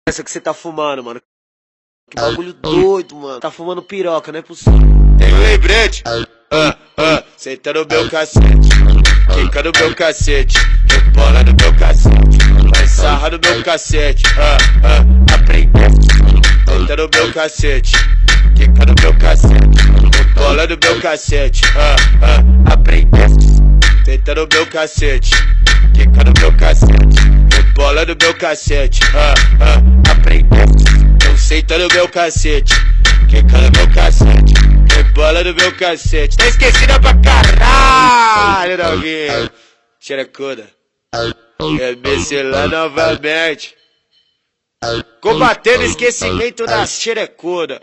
Essa que você tá fumando, mano. Que bagulho doido, mano. Tá fumando piroca, não é possível. Tem um lembrete. Senta no meu cacete. Quica no meu cacete. Rebola no meu cacete. Vai sarra no meu cacete. Aprende. Senta no meu cacete. Quica no meu cacete. Rebola no meu cacete. Aprende. Senta no meu cacete. Quica no meu cacete. Rebola no meu cacete. Aprende. Então senta no meu cacete. Quica no meu cacete. Rebola no meu cacete. Tá esquecida pra caralho, Doguinho. Xerecuda. MC lá novamente. Combatendo o esquecimento da xerecuda.